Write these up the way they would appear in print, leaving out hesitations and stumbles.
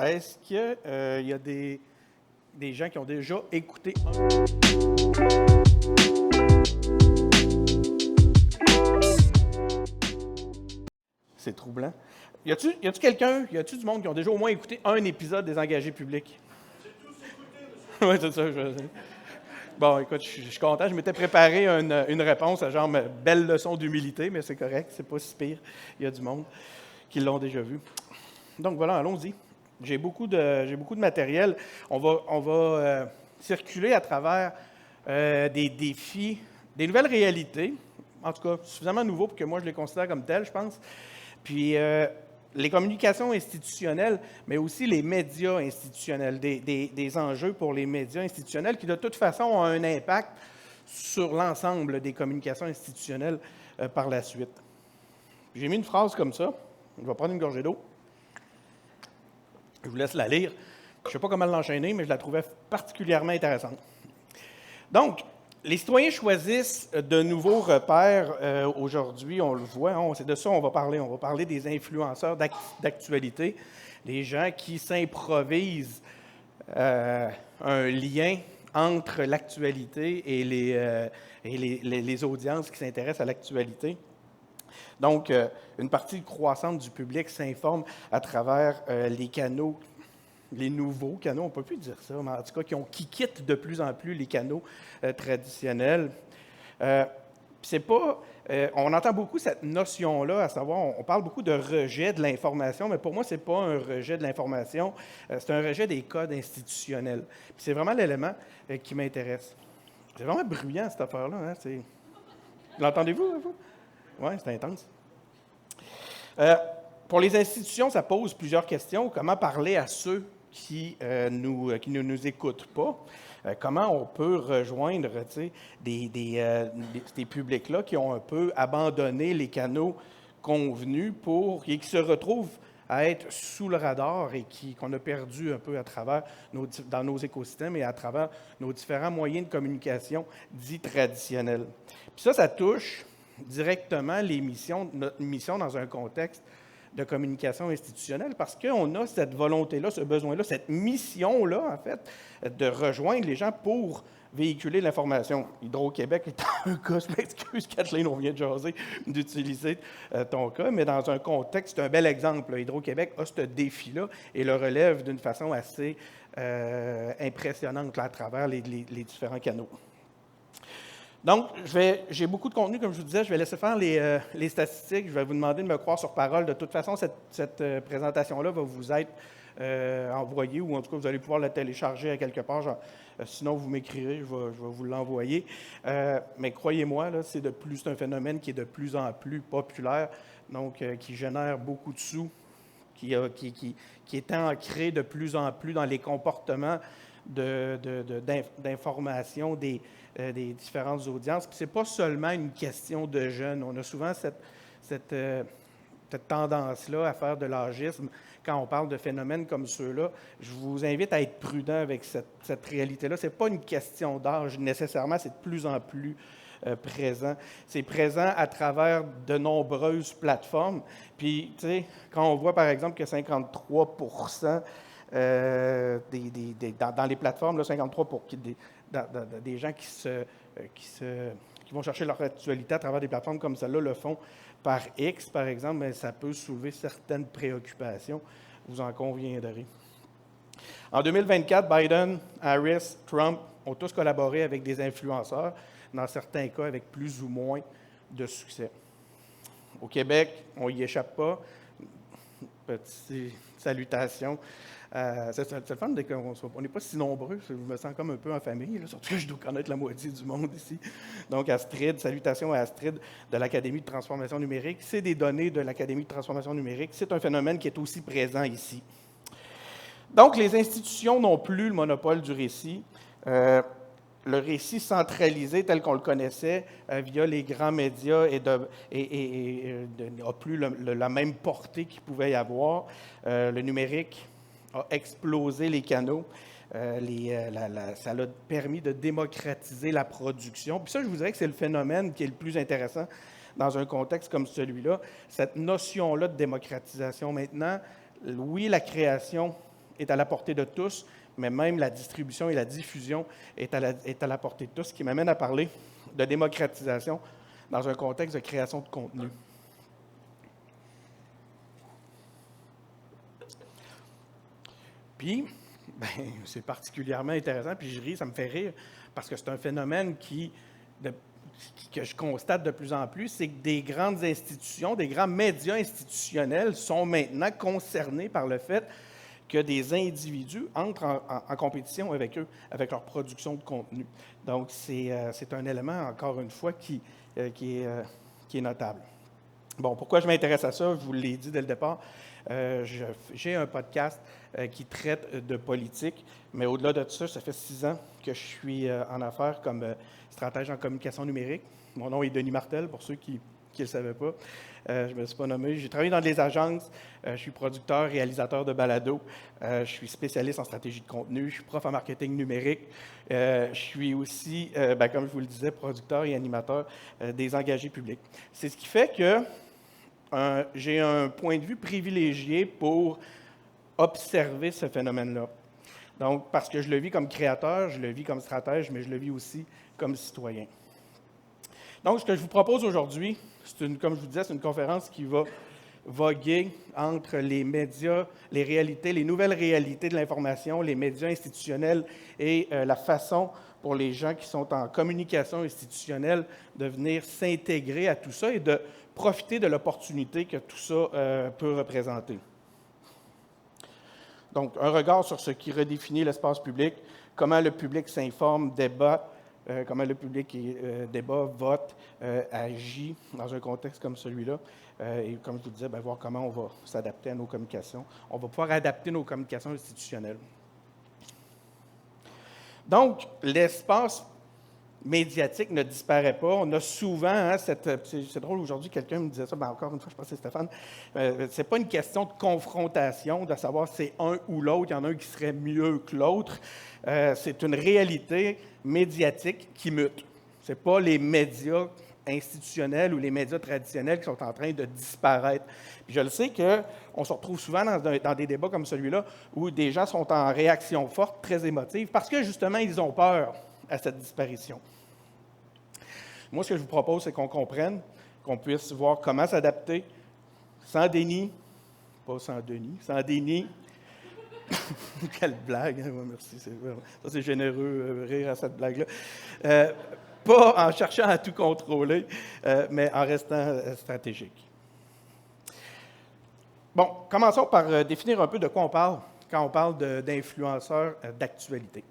Est-ce qu'il y a des gens qui ont déjà écouté un... C'est troublant. Y a-tu quelqu'un, y a-tu du monde qui ont déjà au moins écouté un épisode des Engagés publics? J'ai tous écouté, monsieur. Oui, c'est ça. Bon, écoute, je suis content. Je m'étais préparé une réponse à genre belle leçon d'humilité, mais c'est correct, c'est pas si pire. Il y a du monde qui l'ont déjà vu. Donc voilà, allons-y. J'ai beaucoup de matériel. On va circuler à travers des défis, des nouvelles réalités, en tout cas suffisamment nouveaux pour que moi je les considère comme tels, je pense. Puis les communications institutionnelles, mais aussi les médias institutionnels, des enjeux pour les médias institutionnels qui de toute façon ont un impact sur l'ensemble des communications institutionnelles par la suite. J'ai mis une phrase comme ça. Je vais prendre une gorgée d'eau. Je vous laisse la lire. Je ne sais pas comment l'enchaîner, mais je la trouvais particulièrement intéressante. Donc, les citoyens choisissent de nouveaux repères aujourd'hui, on le voit, c'est de ça qu'on va parler. On va parler des influenceurs d'actualité, les gens qui s'improvisent un lien entre l'actualité et les audiences qui s'intéressent à l'actualité. Donc, une partie croissante du public s'informe à travers les canaux, les nouveaux canaux, on ne peut plus dire ça, mais en tout cas, qui quittent de plus en plus les canaux traditionnels. C'est pas, on entend beaucoup cette notion-là, à savoir, on parle beaucoup de rejet de l'information, mais pour moi, ce n'est pas un rejet de l'information, c'est un rejet des codes institutionnels. Puis c'est vraiment l'élément qui m'intéresse. C'est vraiment bruyant, cette affaire-là. Hein? L'entendez-vous, vous? Oui, c'est intense. Pour les institutions, ça pose plusieurs questions. Comment parler à ceux qui ne nous écoutent pas? Comment on peut rejoindre des publics-là qui ont un peu abandonné les canaux convenus et qui se retrouvent à être sous le radar et qu'on a perdu un peu à travers dans nos écosystèmes et à travers nos différents moyens de communication dits traditionnels. Puis ça touche directement notre mission dans un contexte de communication institutionnelle parce qu'on a cette volonté-là, ce besoin-là, cette mission-là, en fait, de rejoindre les gens pour véhiculer l'information. Hydro-Québec est un cas, je m'excuse, Kathleen, on vient de jaser, d'utiliser ton cas, mais dans un contexte, c'est un bel exemple. Hydro-Québec a ce défi-là et le relève d'une façon assez impressionnante à travers les différents canaux. Donc, j'ai beaucoup de contenu, comme je vous disais, je vais laisser faire les statistiques. Je vais vous demander de me croire sur parole. De toute façon, cette présentation-là va vous être envoyée, ou en tout cas, vous allez pouvoir la télécharger à quelque part. Sinon, vous m'écrirez, je vais vous l'envoyer. Mais croyez-moi, là, c'est un phénomène qui est de plus en plus populaire, donc qui génère beaucoup de sous, qui est ancré de plus en plus dans les comportements d'information des différentes audiences. Puis ce n'est pas seulement une question de jeunes. On a souvent cette tendance-là à faire de l'âgisme quand on parle de phénomènes comme ceux-là. Je vous invite à être prudent avec cette réalité-là. Ce n'est pas une question d'âge nécessairement, c'est de plus en plus présent. C'est présent à travers de nombreuses plateformes. Puis, tu sais, quand on voit par exemple que 53% dans les plateformes, là, 53 des gens qui vont chercher leur actualité à travers des plateformes comme celle-là le font par X, par exemple, mais ça peut soulever certaines préoccupations, vous en conviendrez. En 2024, Biden, Harris, Trump ont tous collaboré avec des influenceurs, dans certains cas avec plus ou moins de succès. Au Québec, on n'y échappe pas. Petite salutation. C'est le fun on n'est pas si nombreux, je me sens comme un peu en famille, là, surtout que je dois connaître la moitié du monde ici. Donc Astrid, salutations à Astrid de l'Académie de transformation numérique. C'est des données de l'Académie de transformation numérique. C'est un phénomène qui est aussi présent ici. Donc les institutions n'ont plus le monopole du récit. Le récit centralisé tel qu'on le connaissait via les grands médias n'a plus la même portée qu'il pouvait y avoir. Le numérique a explosé les canaux. Ça a permis de démocratiser la production. Puis ça, je vous dirais que c'est le phénomène qui est le plus intéressant dans un contexte comme celui-là. Cette notion-là de démocratisation maintenant, oui, la création est à la portée de tous, mais même la distribution et la diffusion est à la portée de tous, ce qui m'amène à parler de démocratisation dans un contexte de création de contenu. Puis, c'est particulièrement intéressant, puis je ris, ça me fait rire, parce que c'est un phénomène que je constate de plus en plus, c'est que des grandes institutions, des grands médias institutionnels sont maintenant concernés par le fait que des individus entrent en compétition avec eux, avec leur production de contenu. Donc, c'est un élément, encore une fois, qui est notable. Bon, pourquoi je m'intéresse à ça? Je vous l'ai dit dès le départ. J'ai un podcast qui traite de politique, mais au-delà de ça, ça fait 6 ans que je suis en affaires comme stratège en communication numérique. Mon nom est Denis Martel, pour ceux qui ne le savaient pas. Je ne me suis pas nommé. J'ai travaillé dans des agences. Je suis producteur, réalisateur de balado. Je suis spécialiste en stratégie de contenu. Je suis prof en marketing numérique. Je suis aussi, comme je vous le disais, producteur et animateur des engagés publics. C'est ce qui fait que j'ai un point de vue privilégié pour observer ce phénomène-là. Donc, parce que je le vis comme créateur, je le vis comme stratège, mais je le vis aussi comme citoyen. Donc, ce que je vous propose aujourd'hui, comme je vous disais, c'est une conférence qui va voguer entre les médias, les réalités, les nouvelles réalités de l'information, les médias institutionnels et la façon pour les gens qui sont en communication institutionnelle de venir s'intégrer à tout ça et de profiter de l'opportunité que tout ça peut représenter. Donc, un regard sur ce qui redéfinit l'espace public, comment le public s'informe, débat, comment le public débat, vote, agit dans un contexte comme celui-là. Et comme je vous disais, voir comment on va s'adapter à nos communications. On va pouvoir adapter nos communications institutionnelles. Donc, l'espace médiatique ne disparaît pas. On a souvent, c'est drôle, aujourd'hui, quelqu'un me disait ça, encore une fois, je pense que c'est Stéphane, c'est pas une question de confrontation, de savoir si c'est un ou l'autre, il y en a un qui serait mieux que l'autre. C'est une réalité médiatique qui mute. Ce n'est pas les médias institutionnels ou les médias traditionnels qui sont en train de disparaître. Puis je le sais qu'on se retrouve souvent dans des débats comme celui-là où des gens sont en réaction forte, très émotive, parce que justement, ils ont peur à cette disparition. Moi, ce que je vous propose, c'est qu'on comprenne, qu'on puisse voir comment s'adapter sans déni, pas sans Denis, sans déni. Quelle blague, hein? Merci, ça c'est généreux, rire à cette blague-là. Pas en cherchant à tout contrôler, mais en restant stratégique. Bon, commençons par définir un peu de quoi on parle quand on parle d'influenceurs d'actualité.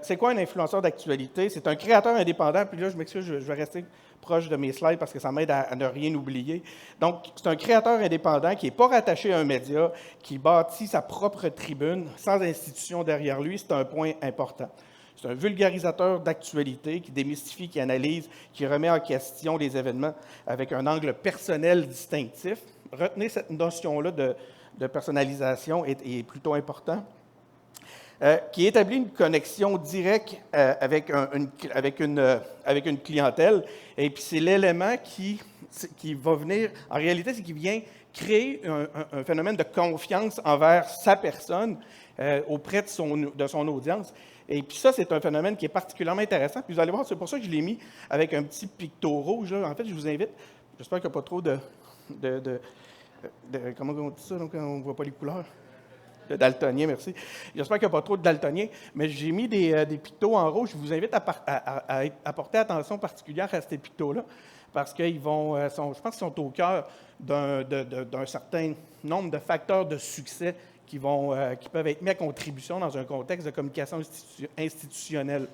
C'est quoi un influenceur d'actualité? C'est un créateur indépendant, puis là, je m'excuse, je vais rester proche de mes slides parce que ça m'aide à ne rien oublier. Donc, c'est un créateur indépendant qui n'est pas rattaché à un média, qui bâtit sa propre tribune sans institution derrière lui. C'est un point important. C'est un vulgarisateur d'actualité qui démystifie, qui analyse, qui remet en question les événements avec un angle personnel distinctif. Retenez cette notion-là de personnalisation est plutôt important. Qui établit une connexion directe avec une clientèle. Et puis, c'est l'élément qui va venir, en réalité, c'est qu'il vient créer un phénomène de confiance envers sa personne auprès de son audience. Et puis ça, c'est un phénomène qui est particulièrement intéressant. Puis vous allez voir, c'est pour ça que je l'ai mis avec un petit picto rouge. Là. En fait, je vous invite, j'espère qu'il n'y a pas trop de comment on dit ça, donc on ne voit pas les couleurs? De daltonien, merci. J'espère qu'il n'y a pas trop de daltoniens, mais j'ai mis des pictos en rouge. Je vous invite à porter attention particulière à ces pictos-là, parce qu'ils je pense qu'ils sont au cœur d'un certain nombre de facteurs de succès qui peuvent être mis à contribution dans un contexte de communication institutionnelle.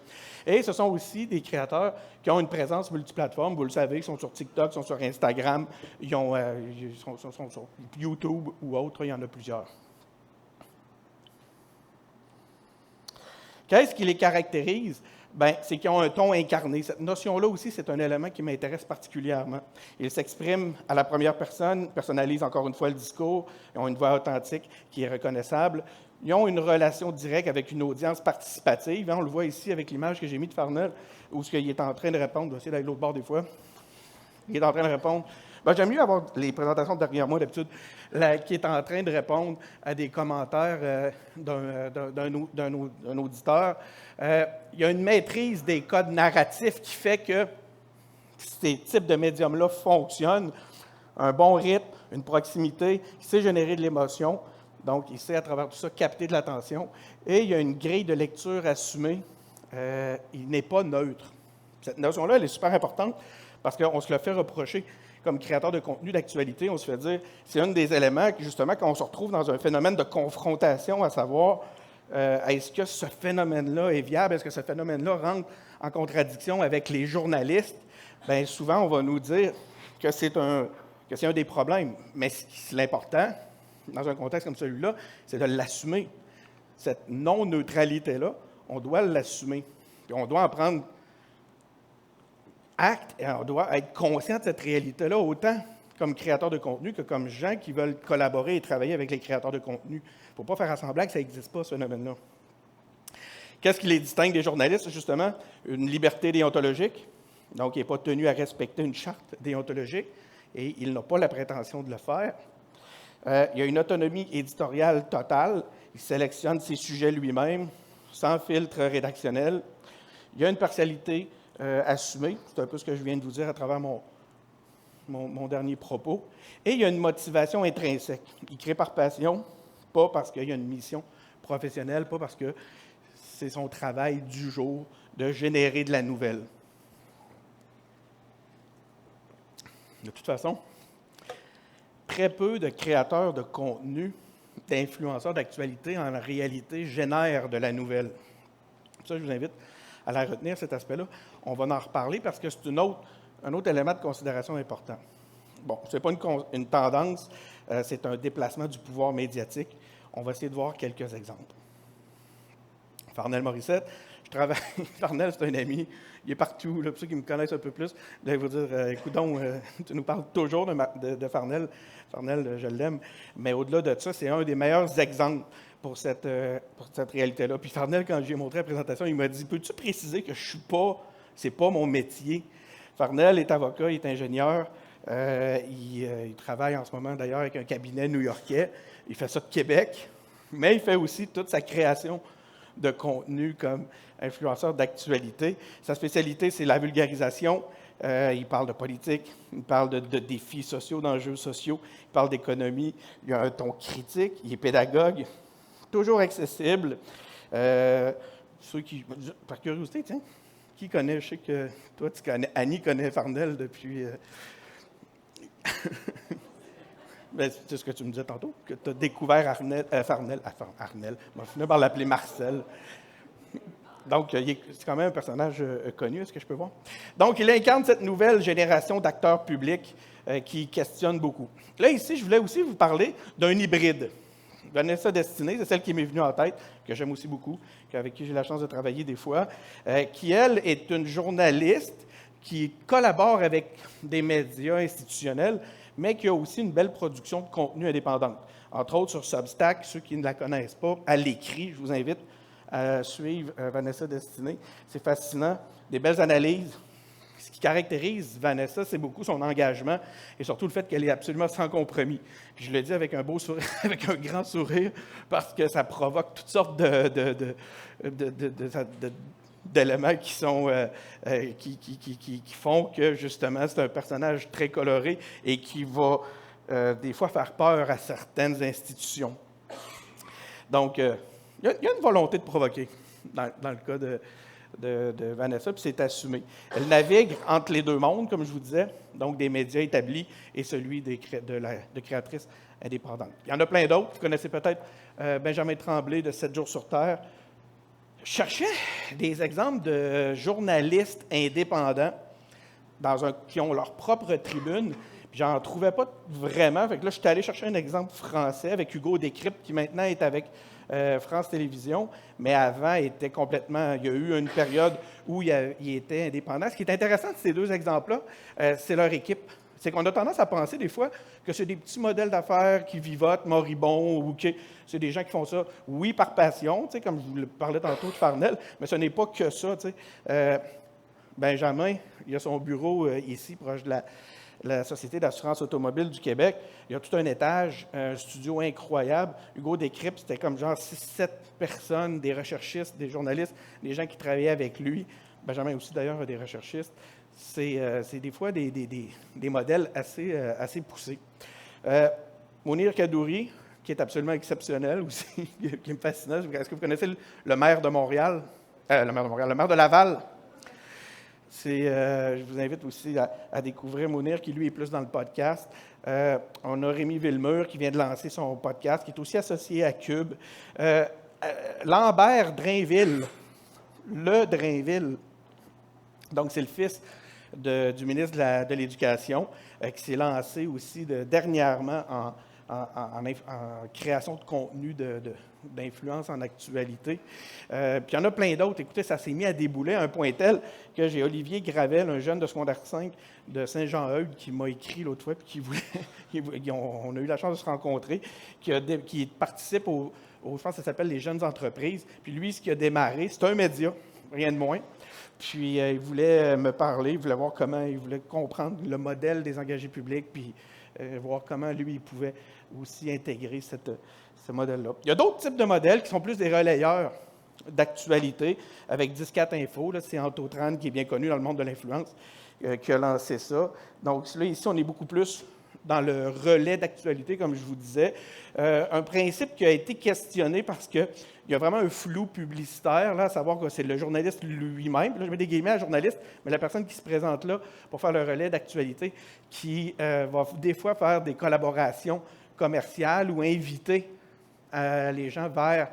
Et ce sont aussi des créateurs qui ont une présence multiplateforme. Vous le savez, ils sont sur TikTok, ils sont sur Instagram, ils sont sur YouTube ou autres, il y en a plusieurs. Qu'est-ce qui les caractérise? C'est qu'ils ont un ton incarné. Cette notion-là aussi, c'est un élément qui m'intéresse particulièrement. Ils s'expriment à la première personne, personnalisent encore une fois le discours, ils ont une voix authentique qui est reconnaissable. Ils ont une relation directe avec une audience participative. On le voit ici avec l'image que j'ai mise de Farnell, où il est en train de répondre. Je vais essayer d'aller de l'autre bord des fois. Il est en train de répondre. J'aime mieux avoir les présentations derrière moi d'habitude, qui est en train de répondre à des commentaires d'un auditeur. Il y a une maîtrise des codes narratifs qui fait que ces types de médiums-là fonctionnent. Un bon rythme, une proximité, qui sait générer de l'émotion. Donc, il sait à travers tout ça capter de l'attention. Et il y a une grille de lecture assumée. Il n'est pas neutre. Cette notion-là, elle est super importante parce qu'on se le fait reprocher comme créateur de contenu d'actualité. On se fait dire, c'est un des éléments que, justement, quand on se retrouve dans un phénomène de confrontation, à savoir, est-ce que ce phénomène-là est viable? Est-ce que ce phénomène-là rentre en contradiction avec les journalistes? Bien, souvent, on va nous dire que c'est un des problèmes. Mais l'important, dans un contexte comme celui-là, c'est de l'assumer. Cette non-neutralité-là, on doit l'assumer. Puis on doit en prendre acte et on doit être conscient de cette réalité-là, autant comme créateur de contenu que comme gens qui veulent collaborer et travailler avec les créateurs de contenu. Il ne faut pas faire semblant que ça n'existe pas, ce phénomène-là. Qu'est-ce qui les distingue des journalistes, justement? Une liberté déontologique. Donc, il n'est pas tenu à respecter une charte déontologique et il n'a pas la prétention de le faire. Il y a une autonomie éditoriale totale. Il sélectionne ses sujets lui-même, sans filtre rédactionnel. Il y a une partialité assumée. C'est un peu ce que je viens de vous dire à travers mon dernier propos. Et il y a une motivation intrinsèque. Il crée par passion, pas parce qu'il y a une mission professionnelle, pas parce que c'est son travail du jour de générer de la nouvelle. De toute façon, très peu de créateurs de contenu, d'influenceurs d'actualité, en réalité, génèrent de la nouvelle. Ça, je vous invite à la retenir, cet aspect-là. On va en reparler parce que c'est un autre élément de considération important. Bon, ce n'est pas une tendance, c'est un déplacement du pouvoir médiatique. On va essayer de voir quelques exemples. Farnell Morissette, Farnell, c'est un ami, il est partout. Là, pour ceux qui me connaissent un peu plus, je vais vous dire, écoute donc, tu nous parles toujours de Farnell. Farnell, je l'aime. Mais au-delà de ça, c'est un des meilleurs exemples pour cette réalité-là. Puis Farnell, quand je lui ai montré la présentation, il m'a dit, peux-tu préciser que c'est pas mon métier? Farnell est avocat, il est ingénieur. Il travaille en ce moment, d'ailleurs, avec un cabinet new-yorkais. Il fait ça de Québec, mais il fait aussi toute sa création de contenu comme influenceur d'actualité. Sa spécialité, c'est la vulgarisation. Il parle de politique, il parle de défis sociaux, d'enjeux sociaux, il parle d'économie. Il a un ton critique, il est pédagogue, toujours accessible. Ceux qui, par curiosité, tiens, qui connaît, je sais que toi, tu connais, Annie connaît Farnell depuis... Ben, c'est ce que tu me disais tantôt, que tu as découvert Farnell. On va finir par l'appeler Marcel. Donc, c'est quand même un personnage connu, est-ce que je peux voir? Donc, il incarne cette nouvelle génération d'acteurs publics qui questionnent beaucoup. Là, ici, je voulais aussi vous parler d'un hybride. Vanessa Destinée, c'est celle qui m'est venue en tête, que j'aime aussi beaucoup, avec qui j'ai la chance de travailler des fois, qui, elle, est une journaliste qui collabore avec des médias institutionnels, mais qui a aussi une belle production de contenu indépendante. Entre autres sur Substack, ceux qui ne la connaissent pas, à l'écrit, je vous invite à suivre Vanessa Destinée. C'est fascinant, des belles analyses. Ce qui caractérise Vanessa, c'est beaucoup son engagement et surtout le fait qu'elle est absolument sans compromis. Puis je le dis avec un beau sourire, avec un grand sourire, parce que ça provoque toutes sortes d'éléments qui font que, justement, c'est un personnage très coloré et qui va, des fois, faire peur à certaines institutions. Donc, il y a une volonté de provoquer dans le cas de Vanessa, puis c'est assumé. Elle navigue entre les deux mondes, comme je vous disais, donc des médias établis et celui de créatrices indépendantes. Il y en a plein d'autres. Vous connaissez peut-être Benjamin Tremblay de 7 jours sur Terre. Je cherchais des exemples de journalistes indépendants qui ont leur propre tribune, puis j'en trouvais pas vraiment. Fait que là, je suis allé chercher un exemple français avec Hugo Décrypte, qui maintenant est avec France Télévisions, mais avant était complètement... Il y a eu une période où il était indépendant. Ce qui est intéressant de ces deux exemples-là, c'est leur équipe. C'est qu'on a tendance à penser des fois que c'est des petits modèles d'affaires qui vivotent, moribonds, ou que c'est des gens qui font ça, oui, par passion, comme je vous le parlais tantôt de Farnell, mais ce n'est pas que ça. Benjamin, il a son bureau ici, proche de la Société d'assurance automobile du Québec. Il y a tout un étage, un studio incroyable. Hugo Décrypte, c'était comme genre 6-7 personnes, des recherchistes, des journalistes, des gens qui travaillaient avec lui. Benjamin aussi, d'ailleurs, des recherchistes. C'est des fois des modèles assez poussés. Mounir Kadouri, qui est absolument exceptionnel aussi, qui me fascinait. Est-ce que vous connaissez le maire de Montréal? Le maire de Laval? Je vous invite aussi à découvrir Mounir, qui lui est plus dans le podcast. On a Rémi Villemur, qui vient de lancer son podcast, qui est aussi associé à Cube. Lambert Drainville, le Drainville, donc c'est le fils du ministre de l'Éducation, qui s'est lancé aussi dernièrement en création de contenu d'influence en actualité. Puis il y en a plein d'autres. Écoutez, ça s'est mis à débouler à un point tel que j'ai Olivier Gravel, un jeune de secondaire 5 de Saint-Jean-Eudes, qui m'a écrit l'autre fois, puis on a eu la chance de se rencontrer, qui participe je pense que ça s'appelle les jeunes entreprises. Puis lui, ce qui a démarré, c'est un média, rien de moins. Puis il voulait me parler, il voulait voir il voulait comprendre le modèle des engagés publics, puis voir comment lui, il pouvait aussi intégrer ce modèle-là. Il y a d'autres types de modèles qui sont plus des relayeurs d'actualité, avec 10-4 Info. C'est Anto Tran, qui est bien connu dans le monde de l'influence, qui a lancé ça. Donc là, ici, on est beaucoup plus dans le relais d'actualité, comme je vous disais. Un principe qui a été questionné parce qu'il y a vraiment un flou publicitaire, là, à savoir que c'est le journaliste lui-même, là, je mets des guillemets à journaliste, mais la personne qui se présente là pour faire le relais d'actualité, qui va des fois faire des collaborations commerciales ou inviter les gens vers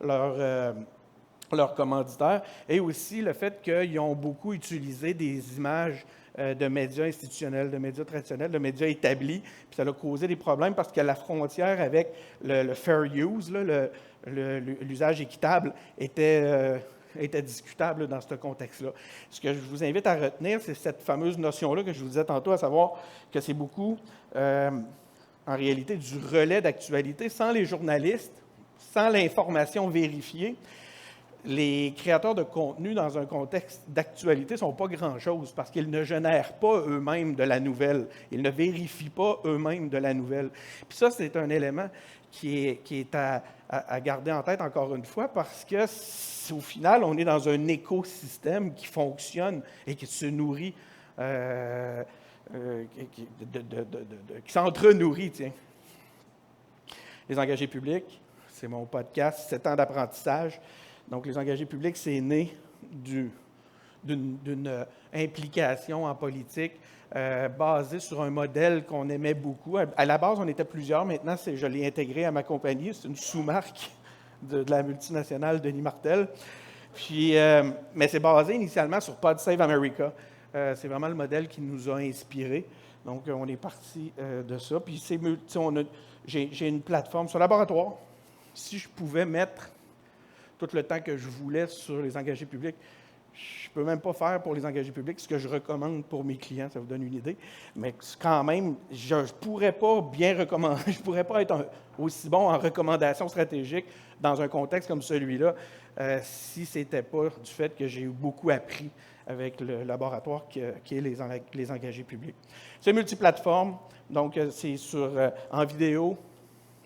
leur commanditaire, et aussi le fait qu'ils ont beaucoup utilisé des images de médias institutionnels, de médias traditionnels, de médias établis, puis ça a causé des problèmes parce que la frontière avec le fair use, là, l'usage équitable, était discutable dans ce contexte-là. Ce que je vous invite à retenir, c'est cette fameuse notion-là que je vous disais tantôt, à savoir que c'est beaucoup, en réalité, du relais d'actualité. Sans les journalistes, sans l'information vérifiée, les créateurs de contenu dans un contexte d'actualité ne sont pas grand-chose parce qu'ils ne génèrent pas eux-mêmes de la nouvelle. Ils ne vérifient pas eux-mêmes de la nouvelle. Puis ça, c'est un élément qui est à garder en tête encore une fois parce que, au final, on est dans un écosystème qui fonctionne et qui se nourrit, qui s'entre-nourrit, tiens. Les engagés publics, c'est mon podcast, 7 ans d'apprentissage. Donc, les engagés publics, c'est né d'une implication en politique basée sur un modèle qu'on aimait beaucoup. À la base, on était plusieurs. Maintenant, je l'ai intégré à ma compagnie. C'est une sous-marque de la multinationale Denis Martel. Puis, mais c'est basé initialement sur Pod Save America. C'est vraiment le modèle qui nous a inspirés. Donc, on est parti de ça. Puis, j'ai une plateforme sur Laboratoire. Si je pouvais mettre tout le temps que je voulais sur les engagés publics, je ne peux même pas faire pour les engagés publics ce que je recommande pour mes clients, ça vous donne une idée. Mais quand même, je ne pourrais pas bien recommander, je ne pourrais pas être aussi bon en recommandation stratégique dans un contexte comme celui-là si ce n'était pas du fait que j'ai beaucoup appris avec le laboratoire qui est les engagés publics. C'est multiplateforme, donc c'est en vidéo,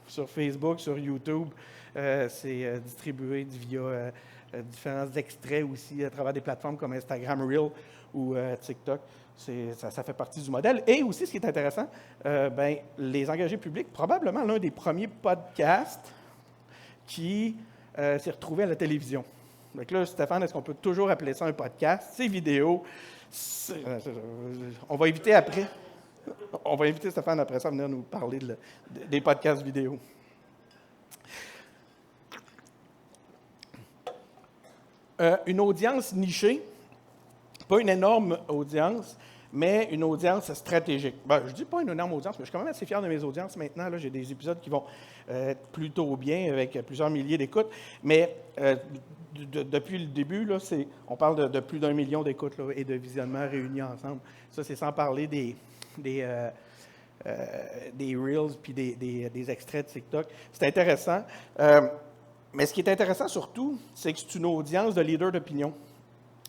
sur Facebook, sur YouTube. C'est distribué via différents extraits aussi à travers des plateformes comme Instagram Reel ou TikTok. Ça fait partie du modèle. Et aussi, ce qui est intéressant, les engagés publics, probablement l'un des premiers podcasts qui s'est retrouvé à la télévision. Donc là, Stéphane, est-ce qu'on peut toujours appeler ça un podcast? C'est vidéo. On va inviter Stéphane après ça à venir nous parler des podcasts vidéo. Une audience nichée, pas une énorme audience, mais une audience stratégique. Ben, je ne dis pas une énorme audience, mais je suis quand même assez fier de mes audiences maintenant. Là, j'ai des épisodes qui vont être plutôt bien, avec plusieurs milliers d'écoutes, mais depuis le début, là, on parle de plus d'1 million d'écoutes là, et de visionnements réunis ensemble. Ça, c'est sans parler des Reels puis des extraits de TikTok. C'est intéressant. Mais ce qui est intéressant surtout, c'est que c'est une audience de leaders d'opinion.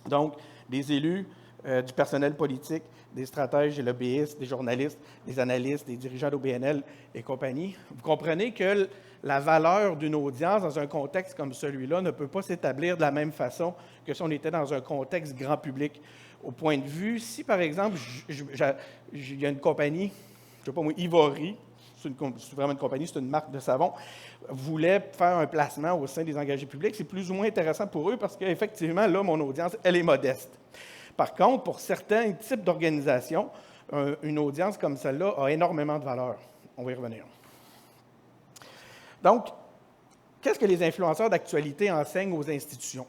Donc, des élus, du personnel politique, des stratèges, des lobbyistes, des journalistes, des analystes, des dirigeants d'OBNL et compagnie. Vous comprenez que la valeur d'une audience dans un contexte comme celui-là ne peut pas s'établir de la même façon que si on était dans un contexte grand public. Au point de vue, si par exemple, il y a une compagnie, je ne sais pas moi, Ivory, c'est vraiment une compagnie, c'est une marque de savon, voulait faire un placement au sein des engagés publics, c'est plus ou moins intéressant pour eux parce qu'effectivement, là, mon audience, elle est modeste. Par contre, pour certains types d'organisations, une audience comme celle-là a énormément de valeur. On va y revenir. Donc, qu'est-ce que les influenceurs d'actualité enseignent aux institutions?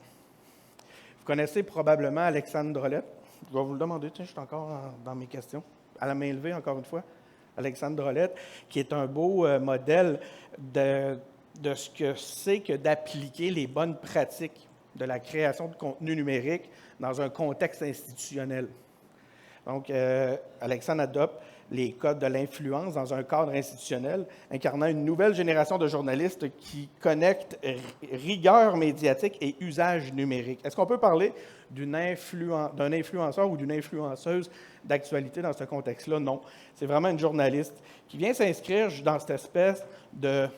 Vous connaissez probablement Alexandre Drolet. Je vais vous le demander, tiens, je suis encore dans mes questions. À la main levée, encore une fois. Alexandre Drolet, qui est un beau modèle de ce que c'est que d'appliquer les bonnes pratiques de la création de contenu numérique dans un contexte institutionnel. Donc, Alexandre adopte les codes de l'influence dans un cadre institutionnel, incarnant une nouvelle génération de journalistes qui connectent rigueur médiatique et usage numérique. Est-ce qu'on peut parler d'un influenceur ou d'une influenceuse d'actualité dans ce contexte-là? Non. C'est vraiment une journaliste qui vient s'inscrire dans cette espèce de...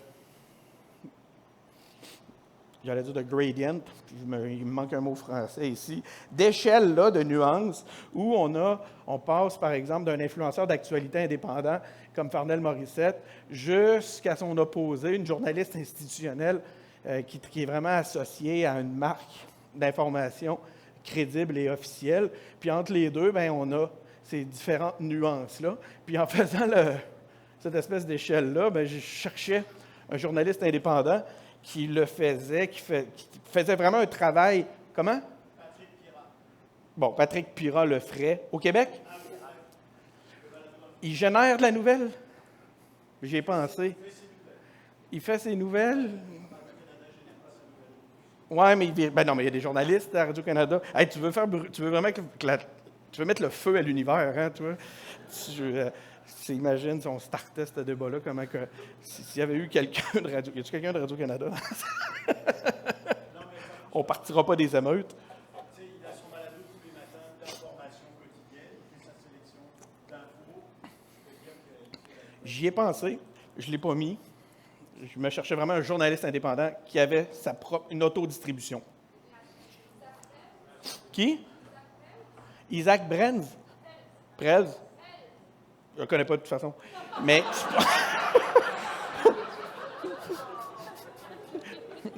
J'allais dire de gradient, il me manque un mot français ici, d'échelle là, de nuances, où on passe, par exemple, d'un influenceur d'actualité indépendant comme Farnell Morissette jusqu'à son opposé, une journaliste institutionnelle qui est vraiment associée à une marque d'information crédible et officielle. Puis entre les deux, bien, on a ces différentes nuances-là. Puis en faisant cette espèce d'échelle-là, bien, je cherchais un journaliste indépendant qui le faisait, qui faisait vraiment un travail. Comment? Patrick Pirat. Bon, Patrick Pirat le ferait. Au Québec? Il génère de la nouvelle? J'y ai pensé. Il fait ses nouvelles? Oui, mais non, mais il y a des journalistes à Radio-Canada. Hey, tu veux vraiment tu veux mettre le feu à l'univers, hein, tu vois? Imagine si on startait ce débat-là, comment que. S'il y avait eu quelqu'un de Radio. Y a-t-il quelqu'un de Radio-Canada? On ne partira pas des émeutes. Il a son balado tous les matins d'information quotidienne, il fait sa sélection d'infos. J'y ai pensé, je ne l'ai pas mis. Je me cherchais vraiment un journaliste indépendant qui avait une autodistribution. Qui? Isaac Brenz? Prez? Je ne le connais pas de toute façon. Mais.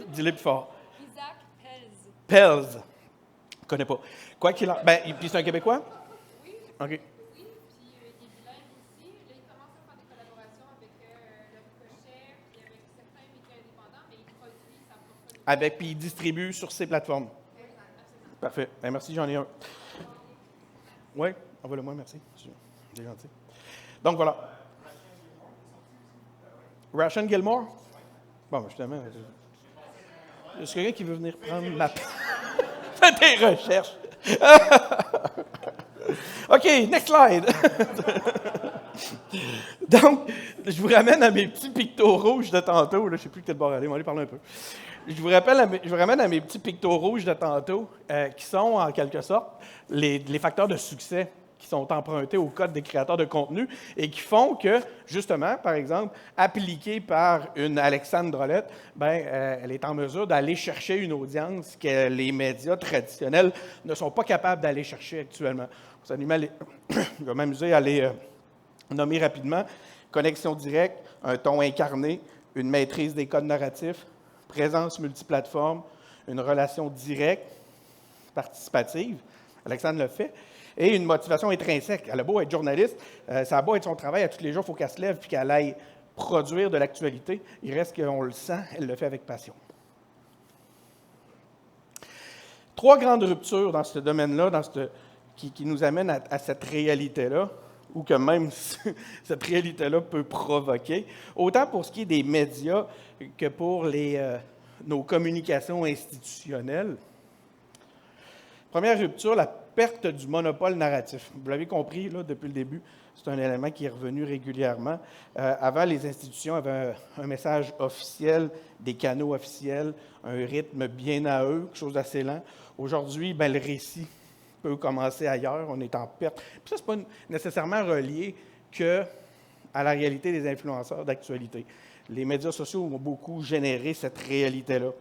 Dis-le plus fort. Isaac Pelz. Pelz. Je ne connais pas. Quoi qu'il en. Puis c'est un Québécois? Oui. OK. Oui, puis il est bilingue aussi. Là, il commence à faire des collaborations avec le Ricochet, puis avec certains médias indépendants, mais il produit sa propre. Puis il distribue sur ses plateformes. Absolument. Parfait. Merci, j'en ai un. Oui, envoie-le-moi, merci. C'est gentil. Donc, voilà. Ration Gilmore? Bon, justement. Est-ce quelqu'un qui veut venir prendre ma... Fais tes recherches. OK, next slide. Donc, je vous ramène à mes petits pictos rouges de tantôt. Là, je ne sais plus quel bord aller, on va aller parler un peu. Je vous ramène à mes petits pictos rouges de tantôt, qui sont, en quelque sorte, les facteurs de succès qui sont empruntés au code des créateurs de contenu et qui font que, justement, par exemple, appliquée par une Alexandre Drolet, elle est en mesure d'aller chercher une audience que les médias traditionnels ne sont pas capables d'aller chercher actuellement. Je vais m'amuser à les nommer rapidement. Connexion directe, un ton incarné, une maîtrise des codes narratifs, présence multiplateforme, une relation directe, participative. Alexandre le fait. Et une motivation intrinsèque. Elle a beau être journaliste, ça a beau être son travail, à tous les jours, il faut qu'elle se lève et qu'elle aille produire de l'actualité. Il reste qu'on le sent, elle le fait avec passion. 3 grandes ruptures dans ce domaine-là, qui nous amène à cette réalité-là, ou que même cette réalité-là peut provoquer, autant pour ce qui est des médias que pour nos communications institutionnelles. Première rupture, la perte du monopole narratif. Vous l'avez compris là, depuis le début, c'est un élément qui est revenu régulièrement. Avant, les institutions avaient un message officiel, des canaux officiels, un rythme bien à eux, quelque chose d'assez lent. Aujourd'hui, le récit peut commencer ailleurs, on est en perte. Puis ça, ce n'est pas nécessairement relié à la réalité des influenceurs d'actualité. Les médias sociaux ont beaucoup généré cette réalité-là.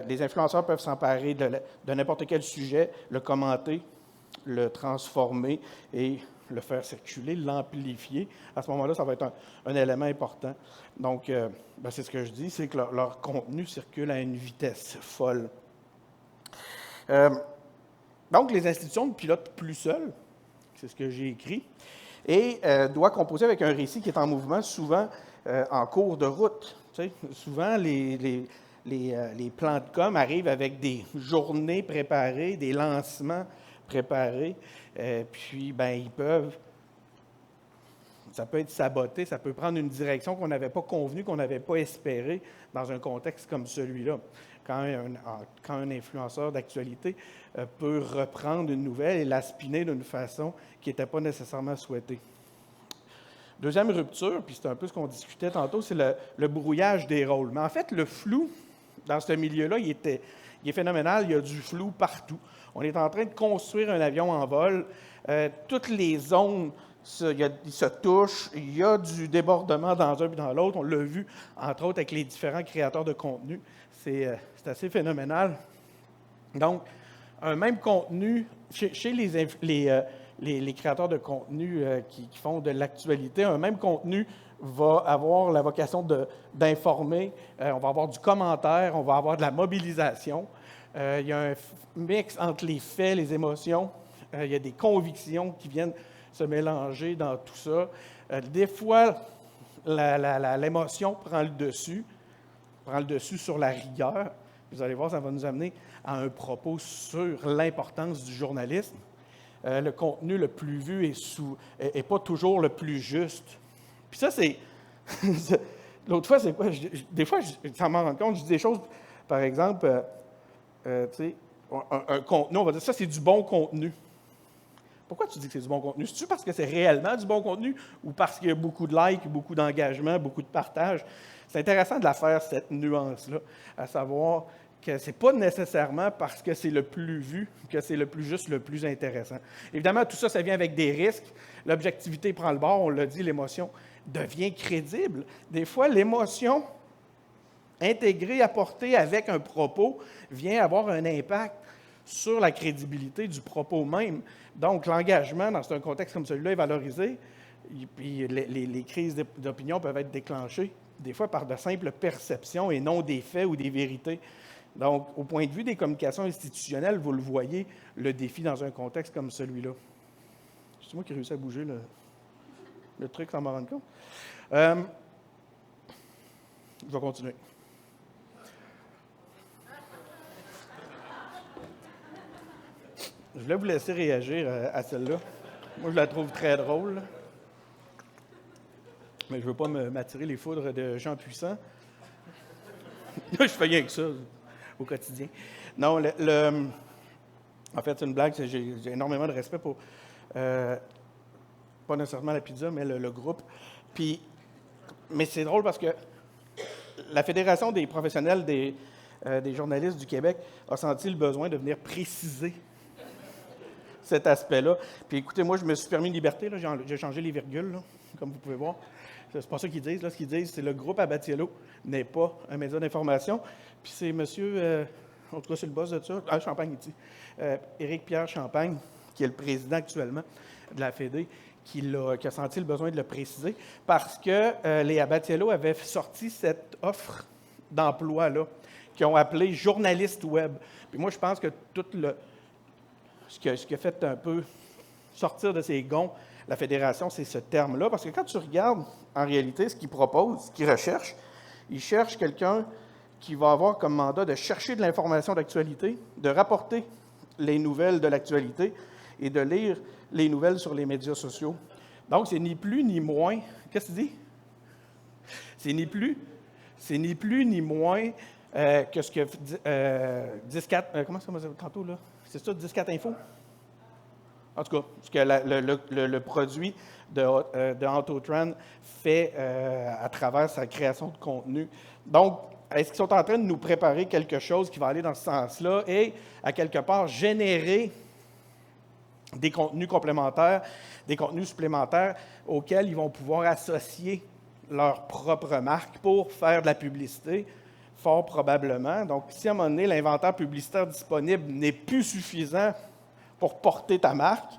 Les influenceurs peuvent s'emparer de n'importe quel sujet, le commenter, le transformer et le faire circuler, l'amplifier. À ce moment-là, ça va être un élément important. Donc, c'est ce que je dis, c'est que leur contenu circule à une vitesse folle. Donc, les institutions ne pilotent plus seules, c'est ce que j'ai écrit, et doit composer avec un récit qui est en mouvement, souvent en cours de route. Tu sais, souvent, les plans de com arrivent avec des journées préparées, des lancements préparés, puis ça peut être saboté, ça peut prendre une direction qu'on n'avait pas convenue, qu'on n'avait pas espérée dans un contexte comme celui-là. Quand un influenceur d'actualité peut reprendre une nouvelle et la spinner d'une façon qui n'était pas nécessairement souhaitée. Deuxième rupture, puis c'est un peu ce qu'on discutait tantôt, c'est le brouillage des rôles. Mais en fait, le flou dans ce milieu-là, il est phénoménal, il y a du flou partout. On est en train de construire un avion en vol. Toutes les zones ils se touchent, il y a du débordement dans un et dans l'autre. On l'a vu, entre autres, avec les différents créateurs de contenu. C'est assez phénoménal. Donc, un même contenu, chez les créateurs de contenu qui font de l'actualité, un même contenu va avoir la vocation d'informer, on va avoir du commentaire, on va avoir de la mobilisation. Il y a un mix entre les faits, les émotions, il y a des convictions qui viennent se mélanger dans tout ça. Des fois, l'émotion prend le dessus sur la rigueur. Vous allez voir, ça va nous amener à un propos sur l'importance du journalisme. Le contenu le plus vu est pas toujours le plus juste. Puis ça, c'est... L'autre fois, c'est quoi? Des fois, ça m'en rend compte, je dis des choses, par exemple, tu sais, un contenu, on va dire ça, c'est du bon contenu. Pourquoi tu dis que c'est du bon contenu? C'est-tu parce que c'est réellement du bon contenu ou parce qu'il y a beaucoup de likes, beaucoup d'engagement, beaucoup de partage? C'est intéressant de la faire, cette nuance-là, à savoir que ce n'est pas nécessairement parce que c'est le plus vu que c'est le plus juste, le plus intéressant. Évidemment, tout ça, ça vient avec des risques. L'objectivité prend le bord, on l'a dit, l'émotion devient crédible. Des fois, l'émotion intégrée, apportée avec un propos, vient avoir un impact sur la crédibilité du propos même. Donc, l'engagement dans un contexte comme celui-là est valorisé, puis les crises d'opinion peuvent être déclenchées, des fois par de simples perceptions et non des faits ou des vérités. Donc, au point de vue des communications institutionnelles, vous le voyez, le défi dans un contexte comme celui-là. C'est moi qui ai réussi à bouger le truc sans m'en rendre compte. Je vais continuer. Je voulais vous laisser réagir à celle-là. Moi, je la trouve très drôle. Mais je ne veux pas m'attirer les foudres de gens puissants. Je fais rien que ça au quotidien. Non, en fait, c'est une blague. J'ai énormément de respect pour, pas nécessairement la pizza, mais le groupe. Mais c'est drôle parce que la Fédération des professionnels des journalistes du Québec a senti le besoin de venir préciser cet aspect-là. Puis écoutez, moi, je me suis permis une liberté. Là, j'ai changé les virgules, là, comme vous pouvez voir. C'est pas ça qu'ils disent. Là, ce qu'ils disent, c'est le groupe Abatiello n'est pas un média d'information. Puis c'est monsieur, en tout cas, c'est le boss de ça, Champagne ici, Éric-Pierre Champagne, qui est le président actuellement de la Fédé, qui a senti le besoin de le préciser, parce que les Abatiello avaient sorti cette offre d'emploi-là, qu'ils ont appelé journaliste web. Puis moi, je pense que tout ce qui a fait un peu sortir de ses gonds la Fédération, c'est ce terme-là. Parce que quand tu regardes, en réalité, ce qu'ils proposent, ce qu'ils recherchent, ils cherchent quelqu'un qui va avoir comme mandat de chercher de l'information d'actualité, de rapporter les nouvelles de l'actualité et de lire les nouvelles sur les médias sociaux. Donc, c'est ni plus ni moins. Qu'est-ce que tu dis? C'est ni plus ni moins que ce que 10-4. Comment ça m'a dit tantôt, là? C'est ça, 10-4 Info? En tout cas, ce que le produit de Autotrend fait à travers sa création de contenu. Donc, est-ce qu'ils sont en train de nous préparer quelque chose qui va aller dans ce sens-là et, à quelque part, générer des contenus complémentaires, des contenus supplémentaires auxquels ils vont pouvoir associer leur propre marque pour faire de la publicité, fort probablement. Donc, si à un moment donné, l'inventaire publicitaire disponible n'est plus suffisant pour porter ta marque,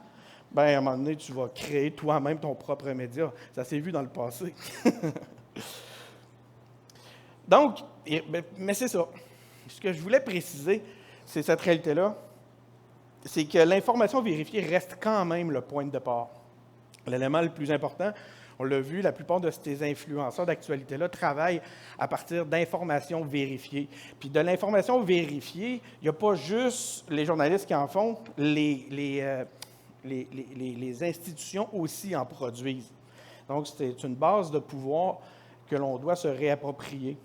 bien, à un moment donné, tu vas créer toi-même ton propre média. Ça s'est vu dans le passé. Donc, mais c'est ça. Ce que je voulais préciser, c'est cette réalité-là, c'est que l'information vérifiée reste quand même le point de départ. L'élément le plus important, on l'a vu, la plupart de ces influenceurs d'actualité-là travaillent à partir d'informations vérifiées. Puis de l'information vérifiée, il n'y a pas juste les journalistes qui en font, les institutions aussi en produisent. Donc, c'est une base de pouvoir que l'on doit se réapproprier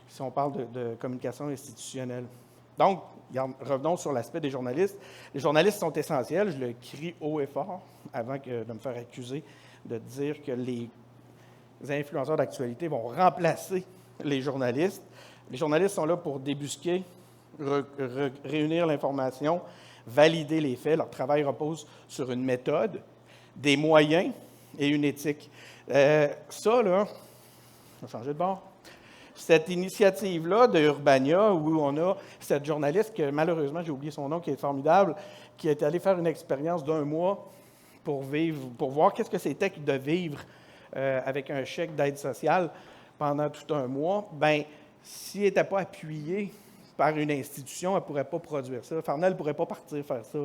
si on parle de communication institutionnelle. Donc, revenons sur l'aspect des journalistes. Les journalistes sont essentiels, je le crie haut et fort, avant de me faire accuser de dire que les influenceurs d'actualité vont remplacer les journalistes. Les journalistes sont là pour débusquer, réunir l'information, valider les faits. Leur travail repose sur une méthode, des moyens et une éthique. Ça, là, on va changer de bord. Cette initiative-là de Urbania, où on a cette journaliste que, malheureusement, j'ai oublié son nom, qui est formidable, qui est allée faire une expérience d'1 mois pour voir qu'est-ce que c'était que de vivre avec un chèque d'aide sociale pendant tout 1 mois. Bien, s'il n'était pas appuyé par une institution, elle ne pourrait pas produire ça. Farnell ne pourrait pas partir faire ça.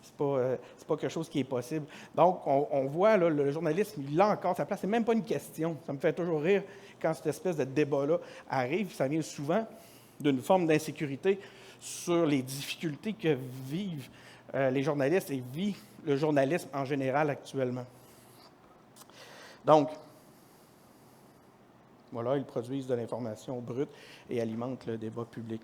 C'est pas quelque chose qui est possible. Donc, on voit, là, le journalisme, il a encore sa place. Ce n'est même pas une question. Ça me fait toujours rire quand cette espèce de débat-là arrive. Ça vient souvent d'une forme d'insécurité sur les difficultés que vivent les journalistes et vit le journalisme en général actuellement. Donc, voilà, ils produisent de l'information brute et alimentent le débat public.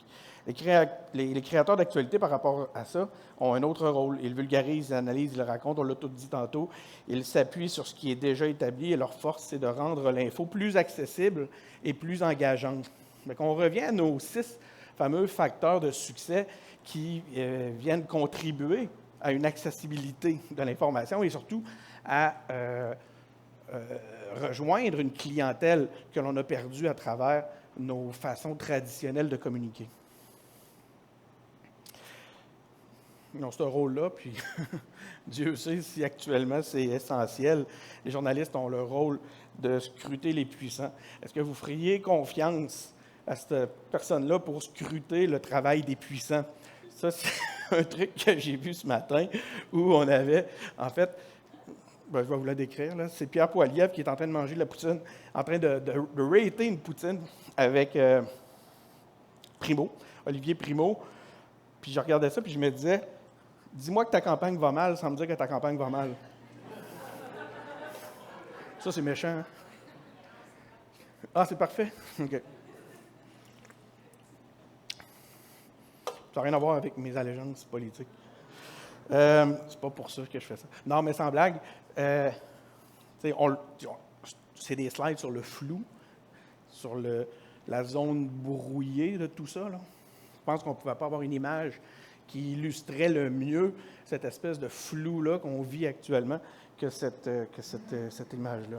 Les créateurs d'actualité, par rapport à ça, ont un autre rôle. Ils vulgarisent, ils analysent, ils le racontent, on l'a tout dit tantôt. Ils s'appuient sur ce qui est déjà établi et leur force, c'est de rendre l'info plus accessible et plus engageante. Donc, on revient à nos 6 fameux facteurs de succès qui viennent contribuer à une accessibilité de l'information et surtout à rejoindre une clientèle que l'on a perdue à travers nos façons traditionnelles de communiquer. Ils ont ce rôle-là, puis Dieu sait si actuellement c'est essentiel. Les journalistes ont le rôle de scruter les puissants. Est-ce que vous feriez confiance à cette personne-là pour scruter le travail des puissants? Ça, c'est un truc que j'ai vu ce matin où on avait, en fait, je vais vous la décrire, là. C'est Pierre Poilievre qui est en train de manger de la poutine, en train de rater une poutine avec Olivier Primo. Puis je regardais ça, puis je me disais, dis-moi que ta campagne va mal sans me dire que ta campagne va mal. Ça, c'est méchant. Hein? Ah, c'est parfait? OK. Ça n'a rien à voir avec mes allégeances politiques. C'est pas pour ça que je fais ça. Non, mais sans blague, c'est des slides sur le flou, sur la zone brouillée de tout ça. Là. Je pense qu'on ne pouvait pas avoir une image qui illustrait le mieux cette espèce de flou-là qu'on vit actuellement que cette image-là.